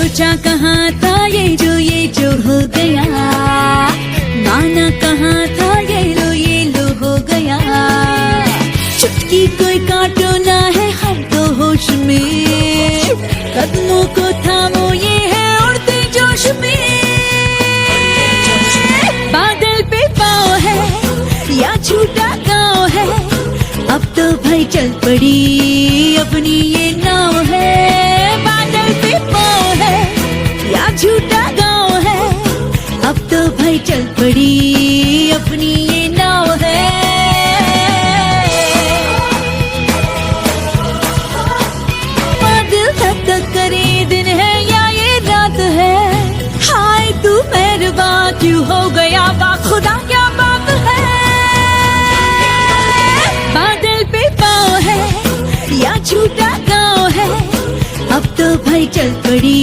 सोचा कहाँ था ये जो हो गया, माना कहाँ था ये लो हो गया। चुटकी कोई काटो ना है हम तो होश में, कदमों को थामो ये है उड़ते जोश में। बादल पे पाँव है या छूटा गाँव है, अब तो भाई चल पड़ी अपनी ये नाव है। बादल पे पाँव है या झूठा गाँव है, अब तो भाई चल पड़ी अपनी ये नाव है। दिल धक करे दिन है या ये रात है, हाय तू मेहरबा क्यों हो गया बा खुदा क्या बात है। बादल पे पाँव है या झूठा गाँव है, अब तो भाई चल पड़ी